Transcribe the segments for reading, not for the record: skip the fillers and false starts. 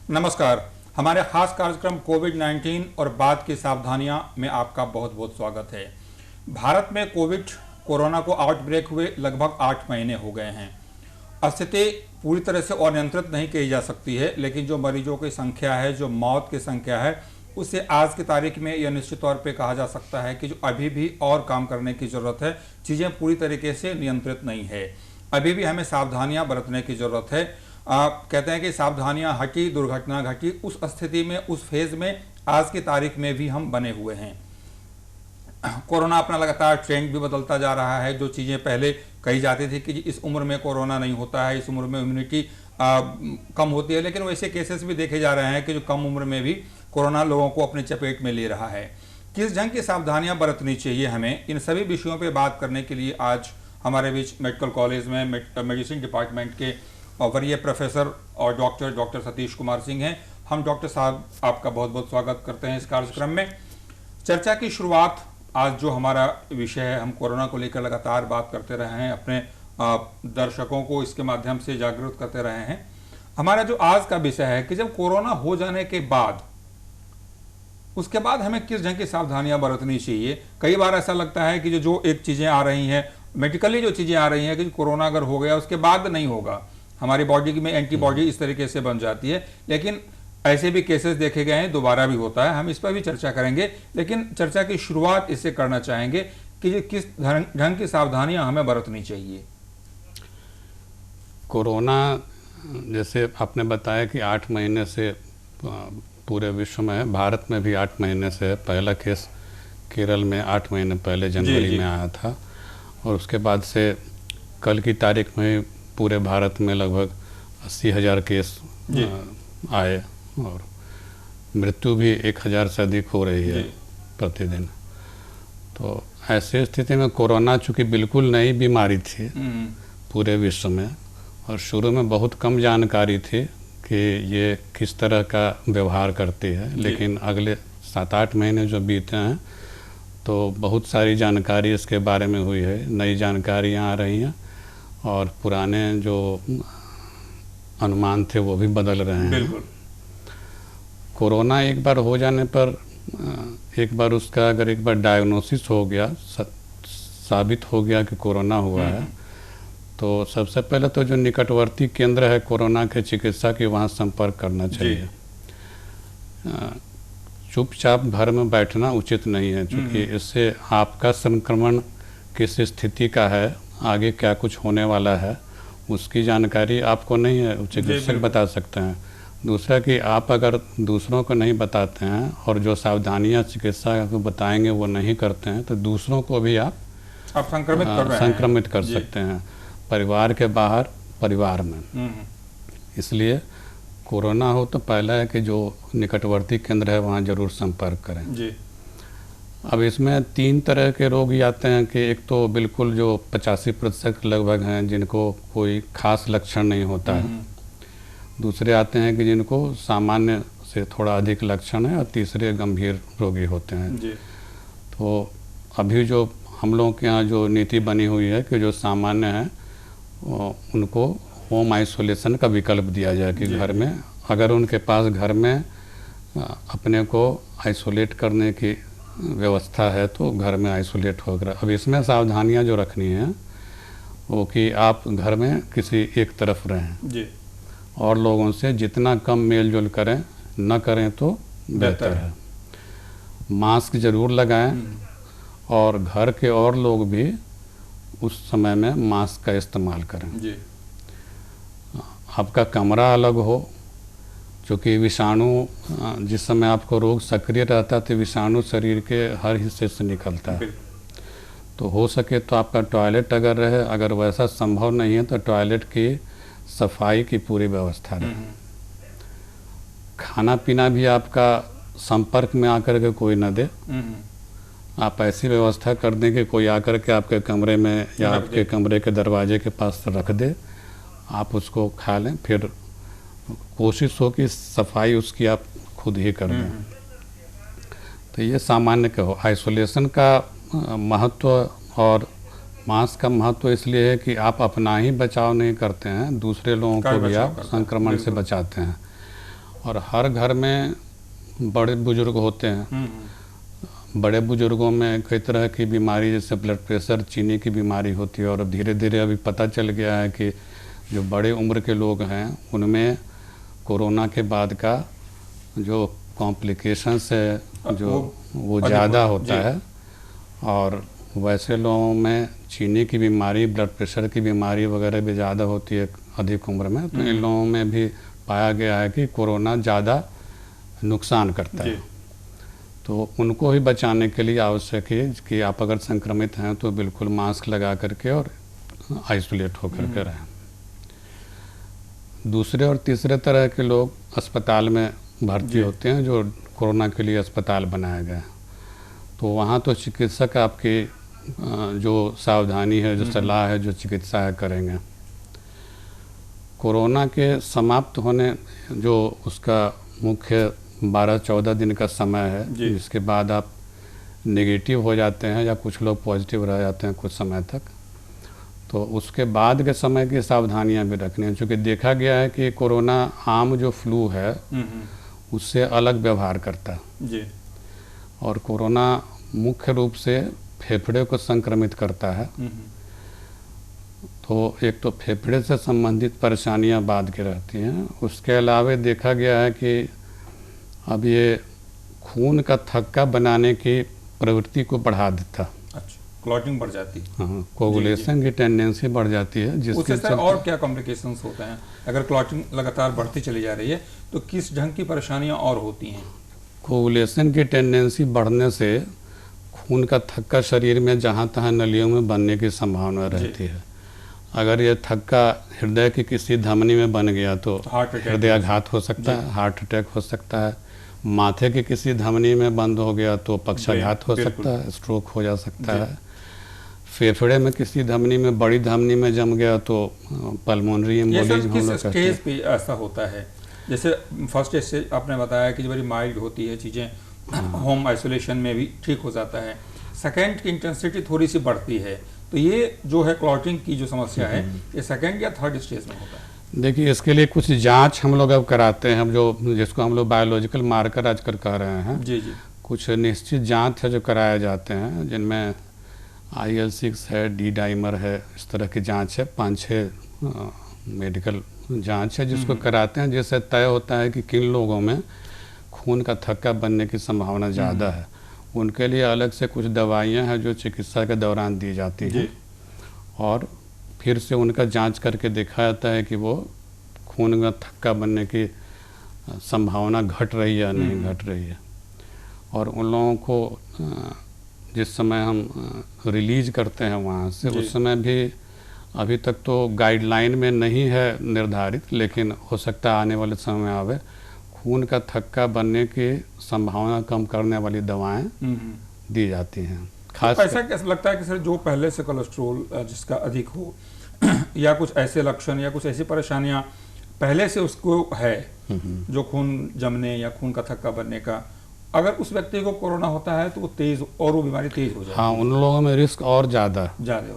नमस्कार। हमारे खास कार्यक्रम कोविड-19 और बाद की सावधानियां में आपका बहुत बहुत स्वागत है। भारत में कोरोना को आउटब्रेक हुए लगभग 8 महीने हो गए हैं। स्थिति पूरी तरह से और नियंत्रित नहीं की जा सकती है, लेकिन जो मरीजों की संख्या है, जो मौत की संख्या है, उससे आज की तारीख में यह निश्चित तौर पे कहा जा सकता है कि जो अभी भी और काम करने की ज़रूरत है। चीज़ें पूरी तरीके से नियंत्रित नहीं है, अभी भी हमें सावधानियां बरतने की ज़रूरत है। कहते हैं कि सावधानियां हटी, दुर्घटना घटी। उस स्थिति में, उस फेज में आज की तारीख में भी हम बने हुए हैं। कोरोना अपना लगातार ट्रेंड भी बदलता जा रहा है। जो चीज़ें पहले कही जाती थी कि इस उम्र में कोरोना नहीं होता है, इस उम्र में इम्यूनिटी कम होती है, लेकिन वैसे केसेस भी देखे जा रहे हैं कि जो कम उम्र में भी कोरोना लोगों को अपने चपेट में ले रहा है। किस ढंग की सावधानियां बरतनी चाहिए हमें, इन सभी विषयों पर बात करने के लिए आज हमारे बीच मेडिकल कॉलेज में मेडिसिन डिपार्टमेंट के वरीय प्रोफेसर और डॉक्टर सतीश कुमार सिंह हैं। हम डॉक्टर साहब आपका बहुत बहुत स्वागत करते हैं इस कार्यक्रम में। चर्चा की शुरुआत, आज जो हमारा विषय है, हम कोरोना को लेकर लगातार बात करते रहे हैं, अपने दर्शकों को इसके माध्यम से जागरूक करते रहे हैं। हमारा जो आज का विषय है कि जब कोरोना हो जाने के बाद, उसके बाद हमें किस ढंग की सावधानियां बरतनी चाहिए। कई बार ऐसा लगता है कि जो एक चीज़ें आ रही हैं, मेडिकली जो चीज़ें आ रही हैं कि कोरोना अगर हो गया उसके बाद नहीं होगा, हमारी बॉडी में एंटीबॉडी इस तरीके से बन जाती है, लेकिन ऐसे भी केसेस देखे गए हैं, दोबारा भी होता है। हम इस पर भी चर्चा करेंगे, लेकिन चर्चा की शुरुआत इससे करना चाहेंगे कि किस ढंग की सावधानियां हमें बरतनी चाहिए। कोरोना, जैसे आपने बताया कि 8 महीने से पूरे विश्व में है, भारत में भी 8 महीने से है। पहला केस केरल में 8 महीने पहले जनवरी में आया था, और उसके बाद से कल की तारीख में पूरे भारत में लगभग 80,000 केस आए, और मृत्यु भी 1,000 से अधिक हो रही है प्रतिदिन। तो ऐसी स्थिति में कोरोना चूँकि बिल्कुल नई बीमारी थी पूरे विश्व में, और शुरू में बहुत कम जानकारी थी कि ये किस तरह का व्यवहार करती है, लेकिन अगले 7-8 महीने जो बीते हैं तो बहुत सारी जानकारी इसके बारे में हुई है, नई जानकारियाँ आ रही हैं, और पुराने जो अनुमान थे वो भी बदल रहे हैं। बिल्कुल। कोरोना एक बार हो जाने पर, एक बार उसका अगर एक बार डायग्नोसिस हो गया, साबित हो गया कि कोरोना हुआ है, तो सबसे पहले तो जो निकटवर्ती केंद्र है कोरोना के चिकित्सा के, वहाँ संपर्क करना चाहिए। चुपचाप घर में बैठना उचित नहीं है, क्योंकि इससे आपका संक्रमण किस स्थिति का है, आगे क्या कुछ होने वाला है, उसकी जानकारी आपको नहीं है, चिकित्सक बता सकते हैं। दूसरा कि आप अगर दूसरों को नहीं बताते हैं और जो सावधानियां चिकित्सा को बताएंगे वो नहीं करते हैं, तो दूसरों को भी आप संक्रमित कर सकते हैं, परिवार के बाहर, परिवार में। इसलिए कोरोना हो तो पहला है कि जो निकटवर्ती केंद्र है वहाँ जरूर संपर्क करें जी। अब इसमें 3 तरह के रोग आते हैं कि एक तो बिल्कुल जो 85% लगभग हैं जिनको कोई खास लक्षण नहीं होता है, दूसरे आते हैं कि जिनको सामान्य से थोड़ा अधिक लक्षण है, और तीसरे गंभीर रोगी होते हैं जी। तो अभी जो हम लोगों के यहाँ जो नीति बनी हुई है कि जो सामान्य है उनको होम आइसोलेशन का विकल्प दिया जाए कि घर में, अगर उनके पास घर में अपने को आइसोलेट करने की व्यवस्था है तो घर में आइसोलेट होकर। अब इसमें सावधानियां जो रखनी है वो कि आप घर में किसी एक तरफ रहें जी, और लोगों से जितना कम मेल जोल करें, न करें तो बेहतर है। मास्क ज़रूर लगाएं, और घर के और लोग भी उस समय में मास्क का इस्तेमाल करें जी। आपका कमरा अलग हो, क्योंकि विषाणु जिस समय आपको रोग सक्रिय रहता है तो विषाणु शरीर के हर हिस्से से निकलता है, तो हो सके तो आपका टॉयलेट अगर रहे, अगर वैसा संभव नहीं है तो टॉयलेट की सफाई की पूरी व्यवस्था रहे। खाना पीना भी आपका संपर्क में आकर के कोई न दे, आप ऐसी व्यवस्था कर दें कि कोई आकर के आपके कमरे में या आपके कमरे के दरवाजे के पास रख दे, आप उसको खा लें, फिर कोशिश हो कि सफाई उसकी आप खुद ही कर दें। तो ये सामान्य का हो। आइसोलेशन का महत्व और मास्क का महत्व इसलिए है कि आप अपना ही बचाव नहीं करते हैं, दूसरे लोगों को भी आप संक्रमण से बचाते हैं। और हर घर में बड़े बुजुर्ग होते हैं। बड़े बुजुर्गों में कई तरह की बीमारी जैसे ब्लड प्रेशर, चीनी की बीमारी होती है, और धीरे धीरे अभी पता चल गया है कि जो बड़े उम्र के लोग हैं उनमें कोरोना के बाद का जो कॉम्प्लिकेशंस है जो वो ज़्यादा होता है। और वैसे लोगों में चीनी की बीमारी, ब्लड प्रेशर की बीमारी वगैरह भी ज़्यादा होती है अधिक उम्र में। तो इन लोगों में भी पाया गया है कि कोरोना ज़्यादा नुकसान करता है। तो उनको ही बचाने के लिए आवश्यक है कि आप अगर संक्रमित हैं तो बिल्कुल मास्क लगा करके और आइसोलेट होकर के रहें। दूसरे और तीसरे तरह के लोग अस्पताल में भर्ती होते हैं, जो कोरोना के लिए अस्पताल बनाया गया है। तो वहाँ तो चिकित्सक आपकी जो सावधानी है, जो सलाह है, जो चिकित्सा है करेंगे। कोरोना के समाप्त होने जो उसका मुख्य 12-14 दिन का समय है, जिसके बाद आप नेगेटिव हो जाते हैं या कुछ लोग पॉजिटिव रह जाते हैं कुछ समय तक, तो उसके बाद के समय की सावधानियां भी रखनी है। चूँकि देखा गया है कि कोरोना आम जो फ्लू है उससे अलग व्यवहार करता है जी। और कोरोना मुख्य रूप से फेफड़े को संक्रमित करता है। तो एक तो फेफड़े से संबंधित परेशानियां बाद के रहती हैं। उसके अलावा देखा गया है कि अब ये खून का थक्का बनाने की प्रवृत्ति को बढ़ा देता। अच्छा, क्लॉटिंग बढ़ जाती है। हाँ, कोगुलेशन की टेंडेंसी बढ़ जाती है, जिसके चलते और क्या कॉम्प्लिकेशंस होते हैं? अगर क्लॉटिंग लगातार बढ़ती चली जा रही है तो किस ढंग की परेशानियां और होती हैं? कोगुलेशन की टेंडेंसी बढ़ने से खून का थक्का शरीर में जहाँ तहाँ नलियों में बनने की संभावना रहती है। अगर ये थक्का हृदय की किसी धमनी में बन गया तो हृदयाघात हो सकता है, हार्ट अटैक हो सकता है। माथे की किसी धमनी में बंद हो गया तो पक्षाघात हो सकता है, स्ट्रोक हो जा सकता है। फेफड़े में किसी धमनी में, बड़ी धमनी में जम गया तो पल्मोनरी एम्बोलिज्म हम लोग कहते हैं। स्टेज पे ऐसा होता है? जैसे फर्स्ट स्टेज आपने बताया कि बड़ी माइल्ड होती है चीज़ें, होम आइसोलेशन में भी ठीक हो जाता है। सेकेंड की इंटेंसिटी थोड़ी सी बढ़ती है, तो ये जो है क्लॉटिंग की जो समस्या है ये सेकेंड या थर्ड स्टेज में होता है? देखिए, इसके लिए कुछ जांच हम लोग अब कराते हैं, जो जिसको हम लोग बायोलॉजिकल मार्कर आजकल कह रहे हैं। जी जी। कुछ निश्चित जांच है जो कराए जाते हैं, जिनमें IL-6 है, डी डाइमर है, इस तरह की जांच है। 5-6 मेडिकल जांच है जिसको कराते हैं, जिससे तय होता है कि किन लोगों में खून का थक्का बनने की संभावना ज़्यादा है। उनके लिए अलग से कुछ दवाइयाँ हैं जो चिकित्सा के दौरान दी जाती हैं, और फिर से उनका जांच करके देखा जाता है कि वो खून का थक्का बनने की संभावना घट रही है या नहीं घट रही है। और उन लोगों को जिस समय हम रिलीज करते हैं वहाँ से, उस समय भी अभी तक तो गाइडलाइन में नहीं है निर्धारित, लेकिन हो सकता है आने वाले समय में आवे। खून का थक्का बनने की संभावना कम करने वाली दवाएं दी जाती हैं। खास ऐसा कैसा लगता है कि सर जो पहले से कोलेस्ट्रोल जिसका अधिक हो या कुछ ऐसे लक्षण या कुछ ऐसी परेशानियां पहले से उसको है, जो खून जमने या खून का थक्का बनने का, अगर उस व्यक्ति को कोरोना होता है तो वो तेज, और वो बीमारी तेज हो जाती है। हाँ, उन लोगों में रिस्क और ज़्यादा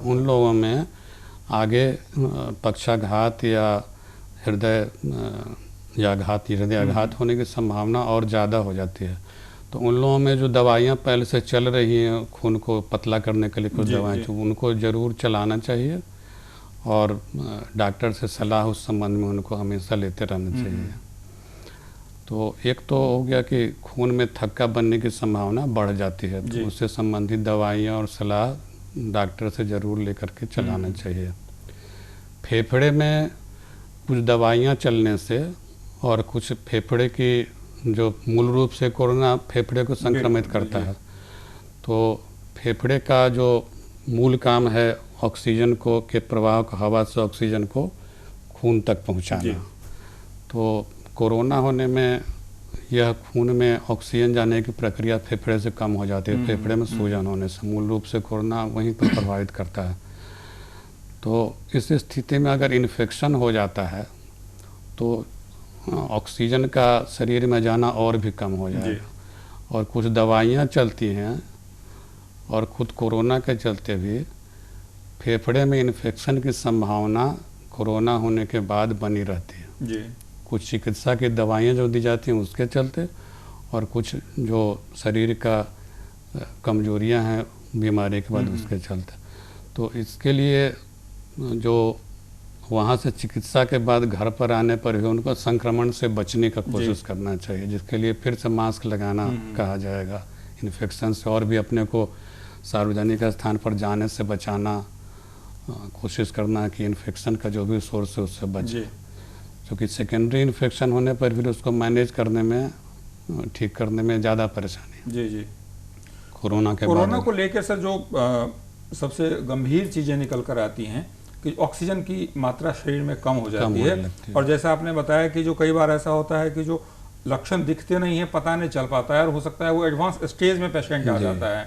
उन लोगों में आगे पक्षाघात या हृदयाघात होने की संभावना और ज़्यादा हो जाती है। तो उन लोगों में जो दवाइयाँ पहले से चल रही हैं खून को पतला करने के लिए, कुछ दवाएँ उनको ज़रूर चलाना चाहिए, और डॉक्टर से सलाह उस संबंध में उनको हमेशा लेते रहना चाहिए। तो एक तो हो गया कि खून में थक्का बनने की संभावना बढ़ जाती है, तो उससे संबंधित दवाइयाँ और सलाह डॉक्टर से ज़रूर लेकर के चलाना चाहिए। फेफड़े में कुछ दवाइयाँ चलने से और कुछ फेफड़े की जो मूल रूप से कोरोना फेफड़े को संक्रमित करता है, तो फेफड़े का जो मूल काम है ऑक्सीजन को के प्रवाह को, हवा से ऑक्सीजन को खून तक पहुंचाना। तो कोरोना होने में यह खून में ऑक्सीजन जाने की प्रक्रिया फेफड़े से कम हो जाती है। फेफड़े में सूजन होने से मूल रूप से कोरोना वहीं पर प्रभावित करता है। तो इस स्थिति में अगर इन्फेक्शन हो जाता है तो ऑक्सीजन का शरीर में जाना और भी कम हो जाएगा। और कुछ दवाइयाँ चलती हैं, और खुद कोरोना के चलते भी फेफड़े में इन्फेक्शन की संभावना कोरोना होने के बाद बनी रहती है। कुछ चिकित्सा की दवाइयाँ जो दी जाती हैं उसके चलते, और कुछ जो शरीर का कमजोरियां हैं बीमारी के बाद उसके चलते। तो इसके लिए जो वहाँ से चिकित्सा के बाद घर पर आने पर भी उनको संक्रमण से बचने का कोशिश करना चाहिए, जिसके लिए फिर से मास्क लगाना कहा जाएगा, इन्फेक्शन से, और भी अपने को सार्वजनिक स्थान पर जाने से बचाना, कोशिश करना कि इन्फेक्शन का जो भी सोर्स है उससे बचे, क्योंकि सेकेंडरी इन्फेक्शन होने पर फिर उसको मैनेज करने में, ठीक करने में ज़्यादा परेशानी। जी कोरोना को लेकर सर जो सबसे गंभीर चीज़ें निकल कर आती हैं कि ऑक्सीजन की मात्रा शरीर में कम हो जाती है, और जैसा आपने बताया कि जो कई बार ऐसा होता है कि जो लक्षण दिखते नहीं है, पता नहीं चल पाता है, और हो सकता है वो एडवांस स्टेज में पेशेंट आ जाता है।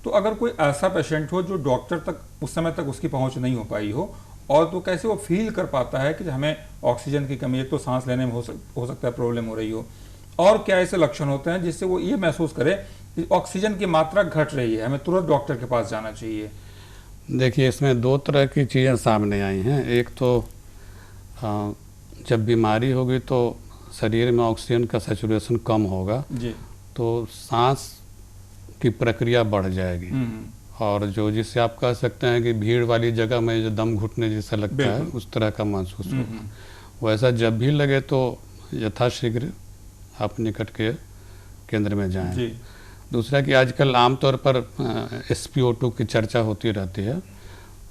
तो अगर कोई ऐसा पेशेंट हो जो डॉक्टर तक उस समय तक उसकी पहुंच नहीं हो पाई हो, और तो कैसे वो फील कर पाता है कि हमें ऑक्सीजन की कमी, एक तो सांस लेने में हो सकता है प्रॉब्लम हो रही हो, और क्या ऐसे लक्षण होते हैं जिससे वो ये महसूस करे कि ऑक्सीजन की मात्रा घट रही है, हमें तुरंत डॉक्टर के पास जाना चाहिए? देखिए, इसमें दो तरह की चीज़ें सामने आई हैं। एक तो जब बीमारी होगी तो शरीर में ऑक्सीजन का सैचुरेशन कम होगा जी, तो सांस की प्रक्रिया बढ़ जाएगी, और जो जिससे आप कह सकते हैं कि भीड़ वाली जगह में जो दम घुटने जैसा लगता है उस तरह का महसूस होगा। वैसा जब भी लगे तो यथाशीघ्र आप निकट के केंद्र में जाएं। दूसरा कि आजकल आमतौर पर SpO2 की चर्चा होती रहती है,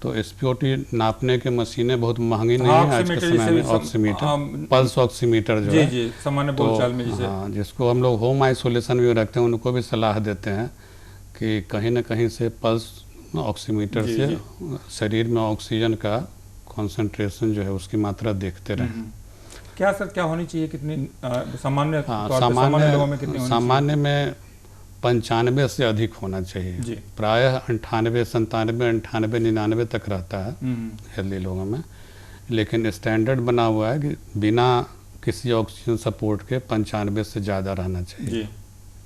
तो SpO2 नापने की मशीनें बहुत महंगी नहीं है आज के समय में। ऑक्सीमीटर, पल्स ऑक्सीमीटर जो है, सामान्य बोलचाल में जिसे, जिसको हम लोग होम आइसोलेशन में रखते हैं, उनको भी सलाह देते हैं कि कहीं ना कहीं से पल्स ऑक्सीमीटर से शरीर में ऑक्सीजन का कॉन्सेंट्रेशन जो है उसकी मात्रा देखते रहें। क्या सर, क्या होनी चाहिए, कितनी सामान्य लोगों में कितनी होनी? सामान्य में 95 से अधिक होना चाहिए, प्रायः 98, 97, 98, 99 तक रहता है हेल्दी लोगों में, लेकिन स्टैंडर्ड बना हुआ है कि बिना किसी ऑक्सीजन सपोर्ट के 95 से ज़्यादा रहना चाहिए।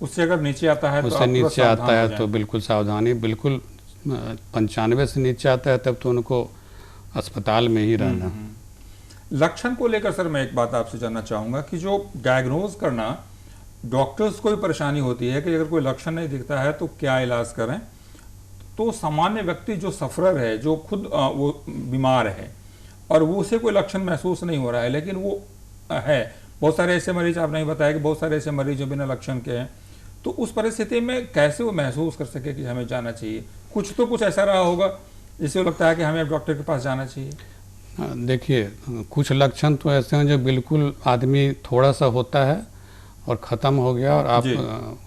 उससे अगर नीचे आता है, उससे नीचे आता है तो बिल्कुल सावधानी, बिल्कुल 95 से नीचे आता है तब तो उनको अस्पताल में ही रहना। लक्षण को लेकर सर मैं एक बात आपसे जानना चाहूँगा कि जो डायग्नोज करना, डॉक्टर्स को भी परेशानी होती है कि अगर कोई लक्षण नहीं दिखता है तो क्या इलाज करें। तो सामान्य व्यक्ति जो सफरर है, जो खुद वो बीमार है और वो उसे कोई लक्षण महसूस नहीं हो रहा है, लेकिन वो है, बहुत सारे ऐसे मरीज, आपने बताया कि बहुत सारे ऐसे मरीज जो बिना लक्षण के हैं, तो उस परिस्थिति में कैसे वो महसूस कर सके कि हमें जाना चाहिए? कुछ ऐसा रहा होगा जिससे लगता है कि हमें डॉक्टर के पास जाना चाहिए। देखिए, कुछ लक्षण तो ऐसे हैं जो बिल्कुल आदमी थोड़ा सा होता है और ख़त्म हो गया और आप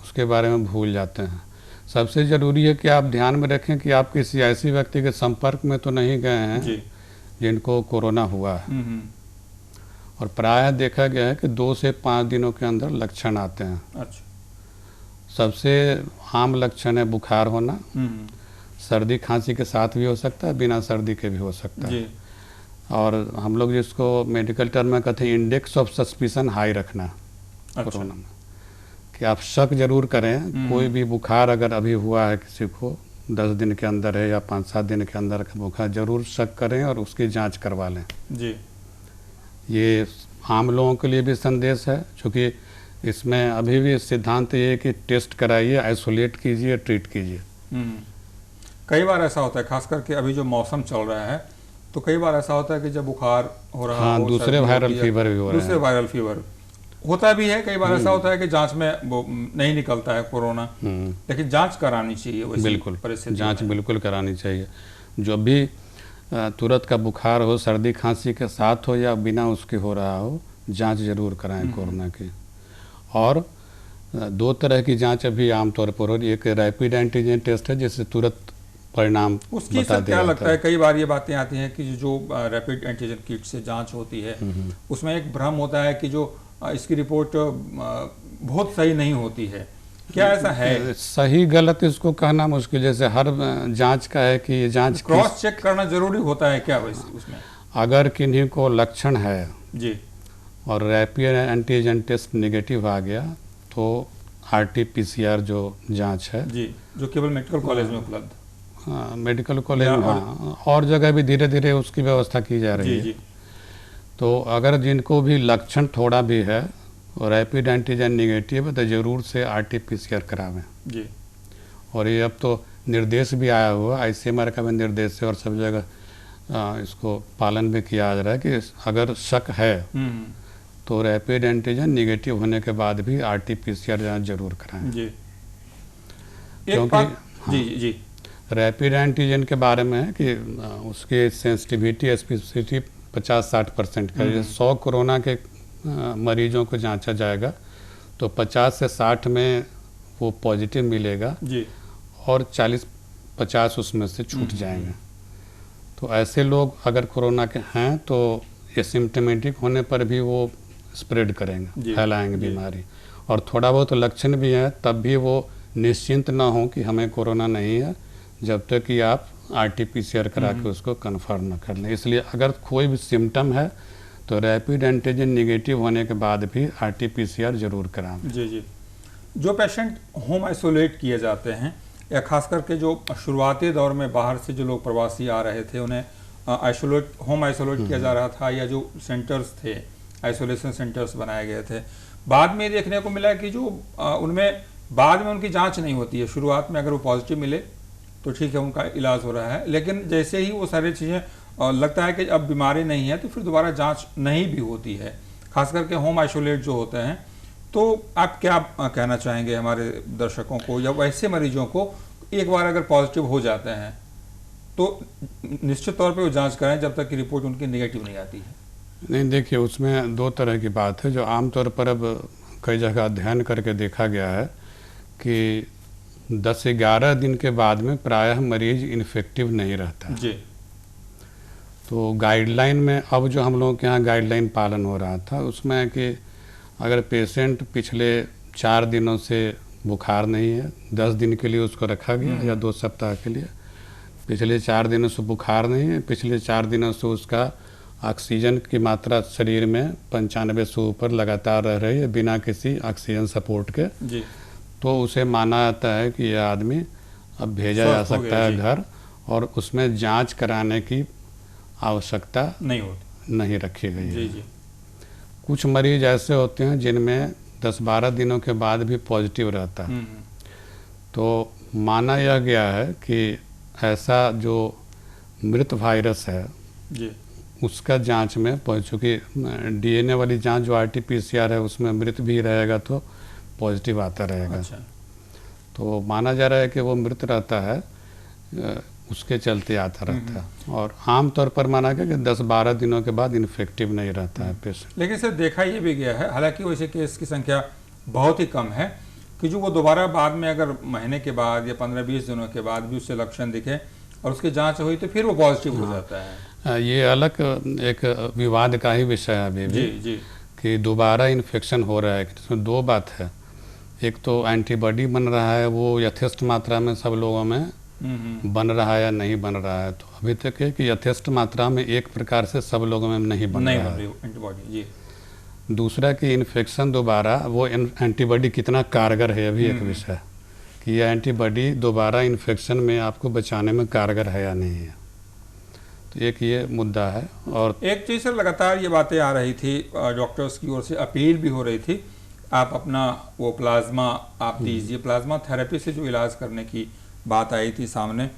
उसके बारे में भूल जाते हैं। सबसे ज़रूरी है कि आप ध्यान में रखें कि आप किसी ऐसी व्यक्ति के संपर्क में तो नहीं गए हैं जिनको कोरोना हुआ है। और प्रायः देखा गया है कि 2 से 5 दिनों के अंदर लक्षण आते हैं। अच्छा। सबसे आम लक्षण है बुखार होना, सर्दी खांसी के साथ भी हो सकता है, बिना सर्दी के भी हो सकता है। और हम लोग जिसको मेडिकल टर्म में कहते हैं इंडेक्स ऑफ सस्पिशन हाई रखना कोरोना में, कि आप शक जरूर करें। कोई भी बुखार अगर अभी हुआ है किसी को 10 दिन के अंदर है या 5-7 दिन के अंदर का बुखार, जरूर शक करें और उसकी जांच करवा लें। जी, ये आम लोगों के लिए भी संदेश है, क्योंकि इसमें अभी भी सिद्धांत ये है कि टेस्ट कराइए, आइसोलेट कीजिए, ट्रीट कीजिए। कई बार ऐसा होता है, खास करके अभी जो मौसम चल रहा है, तो कई बार ऐसा होता है कि जब बुखार हो रहा है, दूसरे वायरल फीवर भी हो रहा है, दूसरे वायरल फीवर होता भी है। कई बार ऐसा होता है कि जांच में वो नहीं निकलता है कोरोना, लेकिन जांच करानी चाहिए। बिल्कुल, जांच बिल्कुल करानी चाहिए। जो भी तुरंत का बुखार हो, सर्दी खांसी के साथ हो या बिना उसके हो रहा हो, जांच जरूर कराएं कोरोना की। और 2 तरह की जांच अभी आमतौर पर हो रही है। एक रैपिड एंटीजन टेस्ट है जिससे तुरंत परिणाम उसकी सर क्या लगता है, कई बार ये बातें आती हैं कि जो रैपिड एंटीजन किट से जांच होती है उसमें एक भ्रम होता है कि जो इसकी रिपोर्ट बहुत सही नहीं होती है। क्या ऐसा है? सही गलत इसको कहना मुश्किल, जैसे हर जांच का है कि ये जांच क्रॉस चेक करना जरूरी होता है क्या उसमें? अगर किन्हीं को लक्षण है जी और रैपिड एंटीजन टेस्ट नेगेटिव आ गया तो RT-PCR जो जांच है जी, जो केवल मेडिकल कॉलेज में उपलब्ध, मेडिकल कॉलेज में और जगह भी धीरे धीरे उसकी व्यवस्था की जा रही है। तो अगर जिनको भी लक्षण थोड़ा भी है और रैपिड एंटीजन निगेटिव है तो ज़रूर से RT-PCR करावें जी। और ये अब तो निर्देश भी आया हुआ ICMR का भी निर्देश है और सब जगह इसको पालन भी किया जा रहा है कि अगर शक है तो रैपिड एंटीजन निगेटिव होने के बाद भी RT-PCR जांच जरूर कराएं जी। क्योंकि जी जी रैपिड एंटीजन के बारे में है कि उसकी सेंसिटिविटी स्पेसिफिसिटी 50-60% का है। 100 कोरोना के मरीजों को जांचा जाएगा तो 50 से 60 में वो पॉजिटिव मिलेगा जी और 40-50 उसमें से छूट जाएंगे। तो ऐसे लोग अगर कोरोना के हैं तो एसिम्प्टोमेटिक होने पर भी वो स्प्रेड करेंगे, फैलाएंगे बीमारी, और थोड़ा बहुत लक्षण भी है तब भी वो निश्चिंत ना हो कि हमें कोरोना नहीं है जब तक कि आप RT-PCR करा के उसको कन्फर्म न कर लें। इसलिए अगर कोई भी सिम्टम है तो रैपिड एंटीजन निगेटिव होने के बाद भी RT-PCR जरूर कराएं। जी जी। जो पेशेंट होम आइसोलेट किए जाते हैं या खास करके जो शुरुआती दौर में बाहर से जो लोग प्रवासी आ रहे थे उन्हें होम आइसोलेट किया जा रहा था या जो सेंटर्स थे, आइसोलेशन सेंटर्स बनाए गए थे, बाद में देखने को मिला कि जो उनमें बाद में उनकी जांच नहीं होती है। शुरुआत में अगर वो पॉजिटिव मिले तो ठीक है, उनका इलाज हो रहा है, लेकिन जैसे ही वो सारी चीज़ें लगता है कि अब बीमारी नहीं है तो फिर दोबारा जांच नहीं भी होती है, खास करके होम आइसोलेट जो होते हैं। तो आप क्या कहना चाहेंगे हमारे दर्शकों को या वैसे मरीजों को, एक बार अगर पॉजिटिव हो जाते हैं तो निश्चित तौर पे वो जांच कराएं जब तक कि रिपोर्ट उनकी नेगेटिव नहीं आती है? नहीं, देखिए उसमें दो तरह की बात है जो आमतौर पर अब कई जगह अध्ययन करके देखा गया है कि 10 से 11 दिन के बाद में प्रायः मरीज इन्फेक्टिव नहीं रहता जी। तो गाइडलाइन में अब जो हम लोगों के यहाँ गाइडलाइन पालन हो रहा था उसमें कि अगर पेशेंट पिछले 4 दिनों से बुखार नहीं है, 10 दिन के लिए उसको रखा गया या 2 सप्ताह के लिए, पिछले 4 दिनों से बुखार नहीं है, पिछले 4 दिनों से उसका ऑक्सीजन की मात्रा शरीर में 95 से ऊपर लगातार रह रही है बिना किसी ऑक्सीजन सपोर्ट के जी, तो उसे माना जाता है कि यह आदमी अब भेजा जा सकता है घर और उसमें जांच कराने की आवश्यकता नहीं रखी गई है। जी जी। कुछ मरीज ऐसे होते हैं जिनमें 10-12 दिनों के बाद भी पॉजिटिव रहता है, तो माना यह गया है कि ऐसा जो मृत वायरस है जी, उसका जांच में चूँकि DNA वाली जांच जो RT-PCR है उसमें मृत भी रहेगा तो पॉजिटिव आता रहेगा। अच्छा। तो माना जा रहा है कि वो मृत रहता है, उसके चलते आता रहता है और आमतौर पर माना गया कि 10-12 दिनों के बाद इन्फेक्टिव नहीं रहता है पेशेंट। लेकिन सर देखा ये भी गया है, हालांकि वैसे केस की संख्या बहुत ही कम है, कि जो वो दोबारा बाद में अगर महीने के बाद या 15-20 दिनों के बाद भी उससे लक्षण दिखे और उसकी जांच हुई तो फिर वो पॉजिटिव हो जाता है। ये अलग एक विवाद का ही विषय है अभी भी जी कि दोबारा इन्फेक्शन हो रहा है। इसमें 2 बात है, एक तो एंटीबॉडी बन रहा है वो यथेष्ट मात्रा में सब लोगों में बन रहा है या नहीं बन रहा है, तो अभी तक है कि यथेष्ट मात्रा में एक प्रकार से सब लोगों में नहीं बन रहा है एंटीबॉडी। जी। दूसरा कि इन्फेक्शन दोबारा वो एंटीबॉडी कितना कारगर है अभी एक विषय कि यह एंटीबॉडी दोबारा इन्फेक्शन में आपको बचाने में कारगर है या नहीं है, तो एक ये मुद्दा है। और एक चीज़ से लगातार ये बातें आ रही थी, डॉक्टर्स की ओर से अपील भी हो रही थी, आप अपना वो प्लाज्मा आप दीजिए, प्लाज्मा थेरेपी से जो इलाज करने की बात आई थी सामने,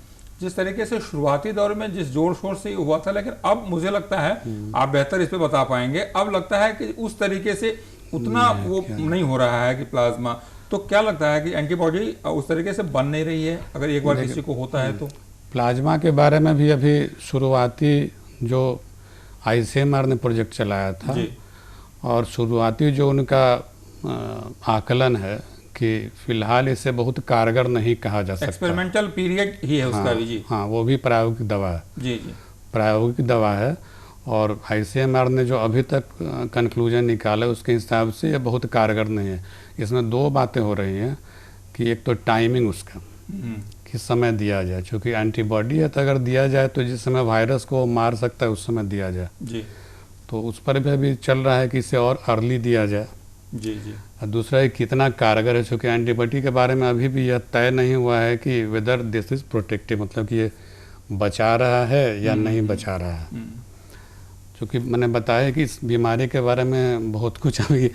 जिस तरीके से शुरुआती दौर में जिस जोर शोर से हुआ था, लेकिन अब मुझे लगता है आप बेहतर इस पे बता पाएंगे, अब लगता है कि उस तरीके से उतना वो नहीं हो रहा है कि प्लाज्मा, तो क्या लगता है कि एंटीबॉडी उस तरीके से बन नहीं रही है अगर एक बार किसी को होता है तो? प्लाज्मा के बारे में भी अभी शुरुआती जो ICMR ने प्रोजेक्ट चलाया था और शुरुआती जो उनका आकलन है कि फिलहाल इसे बहुत कारगर नहीं कहा जा सकता, एक्सपेरिमेंटल पीरियड ही है उसका भी। जी हाँ, वो भी प्रायोगिक दवा है। जी जी, प्रायोगिक दवा है और ICMR ने जो अभी तक कंक्लूजन निकाला उसके हिसाब से ये बहुत कारगर नहीं है। इसमें 2 बातें हो रही हैं कि एक तो टाइमिंग उसका किस समय दिया जाए, चूँकि एंटीबॉडी है तो अगर दिया जाए तो जिस समय वायरस को मार सकता है उस समय दिया जाए जी, तो उस पर भी अभी चल रहा है कि इसे और अर्ली दिया जाए। जी जी। और दूसरा है कितना कारगर है, चूँकि एंटीबॉडी के बारे में अभी भी यह तय नहीं हुआ है कि वेदर दिस इज प्रोटेक्टिव, मतलब कि ये बचा रहा है या नहीं बचा रहा है। क्योंकि मैंने बताया कि इस बीमारी के बारे में बहुत कुछ अभी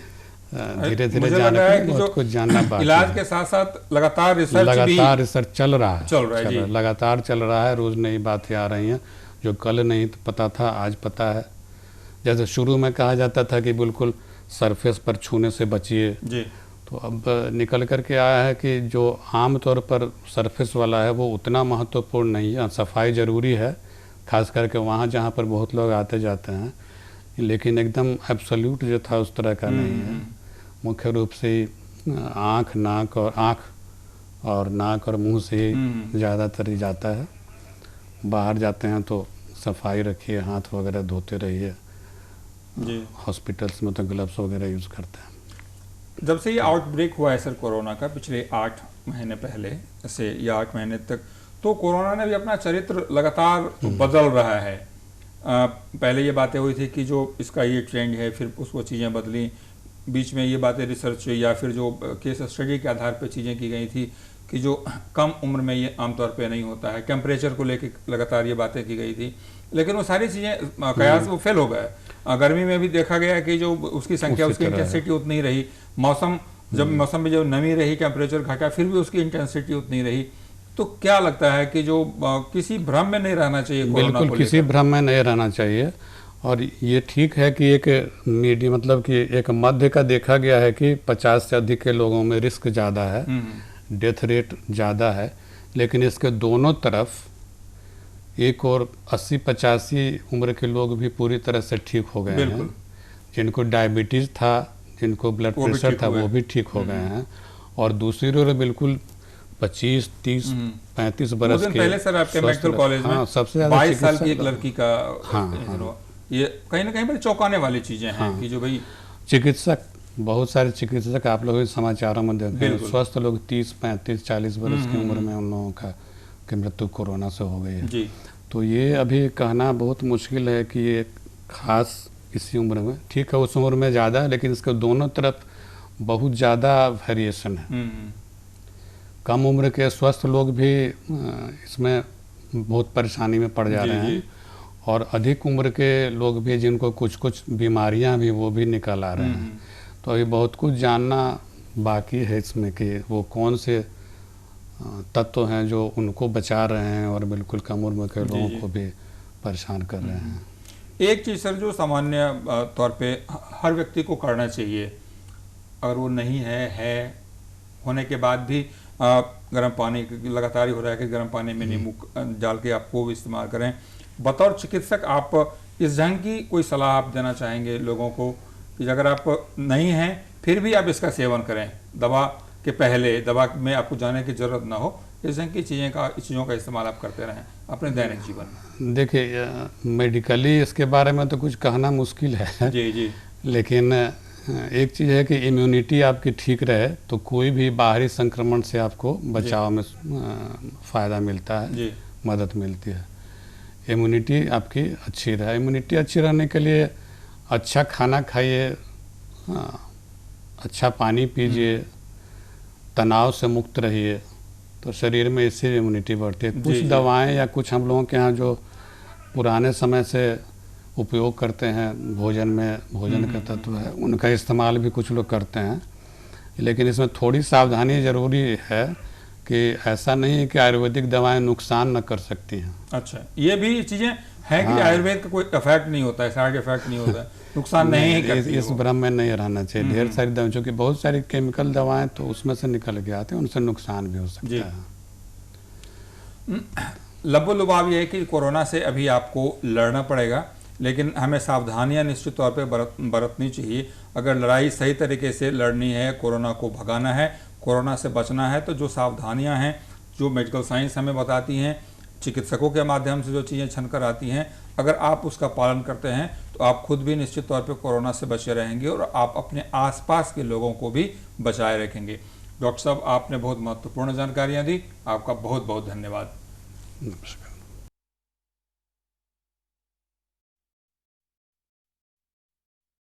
धीरे धीरे मुझे लग रहा है कि बहुत कुछ जानना बाकी इलाज है। के साथ साथ लगातार रिसर्च रिसर्च चल रहा है जी। लगातार चल रहा है, रोज नई बातें आ रही हैं जो कल नहीं पता था आज पता है। जैसे शुरू में कहा जाता था कि बिल्कुल सरफेस पर छूने से बचिए जी, तो अब निकल कर के आया है कि जो आम तौर पर सरफेस वाला है वो उतना महत्वपूर्ण नहीं है। सफाई ज़रूरी है, खास करके वहाँ जहाँ पर बहुत लोग आते जाते हैं, लेकिन एकदम एब्सोल्यूट जो था उस तरह का नहीं है। मुख्य रूप से आँख नाक और मुंह से ज़्यादातर ही जाता है। बाहर जाते हैं तो सफाई रखिए, हाथ वगैरह धोते रहिए। जी, हॉस्पिटल्स में तो ग्लव्स वगैरह यूज़ करते हैं। जब से ये आउटब्रेक हुआ है सर कोरोना का, पिछले 8 महीने पहले से या 8 महीने तक, तो कोरोना ने भी अपना चरित्र लगातार बदल रहा है। पहले ये बातें हुई थी कि जो इसका ये ट्रेंड है, फिर उसको चीज़ें बदली, बीच में ये बातें रिसर्च या फिर जो केस स्टडी के आधार पर चीज़ें की गई थी कि जो कम उम्र में ये आमतौर पे नहीं होता है। टेम्परेचर को लेकर लगातार ये बातें की गई थी, लेकिन वो सारी चीज़ें कयास वो फेल हो गए। गर्मी में भी देखा गया कि जो उसकी संख्या, उसकी इंटेंसिटी उतनी रही। मौसम में जो नमी रही, टेम्परेचर घटा, फिर भी उसकी इंटेंसिटी उतनी रही। तो क्या लगता है कि जो किसी भ्रम में नहीं रहना चाहिए, बिल्कुल किसी भ्रम में नहीं रहना चाहिए। और ये ठीक है कि एक मीडियम मतलब कि एक मध्य का देखा गया है कि 50 से अधिक के लोगों में रिस्क ज़्यादा है, डेथ रेट ज़्यादा है, लेकिन इसके दोनों तरफ एक और 80-85 उम्र के लोग भी पूरी तरह से ठीक हो गए हैं। जिनको डायबिटीज़ था, जिनको ब्लड प्रेशर था, वो भी ठीक हो गए हैं। और दूसरी ओर बिल्कुल 25, 30, 35 बरस के पहले सर आपके मेडिकल कॉलेज में सबसे ज़्यादा 22 साल की एक लड़की का ये कहीं ना कहीं बड़ी चौंकाने वाली चीज़ें हैं कि जो भाई चिकित्सक, बहुत सारे चिकित्सक आप लोग समाचारों में देखते हैं, स्वस्थ लोग 30, 35, 40 बरस की उम्र में उन लोगों की मृत्यु कोरोना से हो गई है जी। तो ये अभी कहना बहुत मुश्किल है कि ये खास इसी उम्र में, ठीक है उस उम्र में ज़्यादा है, लेकिन इसके दोनों तरफ बहुत ज़्यादा वेरिएशन है। कम उम्र के स्वस्थ लोग भी इसमें बहुत परेशानी में पड़ जा रहे हैं, और अधिक उम्र के लोग भी जिनको कुछ कुछ बीमारियां भी वो भी निकल आ रहे हैं। तो अभी बहुत कुछ जानना बाकी है इसमें कि वो कौन से तत्व हैं जो उनको बचा रहे हैं और बिल्कुल कम उम्र के लोगों को भी परेशान कर रहे हैं। एक चीज़ सर जो सामान्य तौर पे हर व्यक्ति को करना चाहिए, अगर वो नहीं है होने के बाद भी गर्म पानी लगातार ही हो रहा है कि गर्म पानी में नींबू डाल के आप वो भी इस्तेमाल करें। बतौर चिकित्सक आप इस ढंग की कोई सलाह आप देना चाहेंगे लोगों को कि अगर आप नहीं हैं फिर भी आप इसका सेवन करें, दवा के पहले, दवा में आपको जाने की ज़रूरत ना हो, इस ढंग की चीज़ों का इस्तेमाल आप करते रहें अपने दैनिक जीवन में? देखिए मेडिकली इसके बारे में तो कुछ कहना मुश्किल है जी, लेकिन एक चीज़ है कि इम्यूनिटी आपकी ठीक रहे तो कोई भी बाहरी संक्रमण से आपको बचाव में फ़ायदा मिलता है जी, मदद मिलती है। इम्यूनिटी आपकी अच्छी रहे, इम्यूनिटी अच्छी रहने के लिए अच्छा खाना खाइए, अच्छा पानी पीजिए, तनाव से मुक्त रहिए, तो शरीर में इससे इम्यूनिटी बढ़ती है। कुछ दवाएं या कुछ हम लोगों के यहाँ जो पुराने समय से उपयोग करते हैं भोजन का तत्व है, उनका इस्तेमाल भी कुछ लोग करते हैं, लेकिन इसमें थोड़ी सावधानी ज़रूरी है कि ऐसा नहीं है कि आयुर्वेदिक दवाएं नुकसान न कर सकती हैं। अच्छा, ये भी चीज़ें हैं कि आयुर्वेद का कोई इफेक्ट नहीं होता है, साइड इफेक्ट नहीं होता है, नुकसान नहीं करती है। इस भ्रम में नहीं रहना चाहिए। ढेर सारी दवाएं, चूँकि बहुत सारी केमिकल दवाएं तो उसमें से निकल के आते हैं, उनसे नुकसान भी हो सकता है। लबो-लुबाब ये है कि कोरोना से अभी आपको लड़ना पड़ेगा, लेकिन हमें सावधानियां निश्चित तौर पे बरतनी चाहिए। अगर लड़ाई सही तरीके से लड़नी है, कोरोना को भगाना है, कोरोना से बचना है, तो जो सावधानियां हैं, जो मेडिकल साइंस हमें बताती हैं, चिकित्सकों के माध्यम से जो चीज़ें छनकर आती हैं, अगर आप उसका पालन करते हैं तो आप खुद भी निश्चित तौर पे कोरोना से बचे रहेंगे और आप अपने आसपास के लोगों को भी बचाए रखेंगे। डॉक्टर साहब, आपने बहुत महत्वपूर्ण जानकारियाँ दी, आपका बहुत बहुत धन्यवाद। नमस्कार।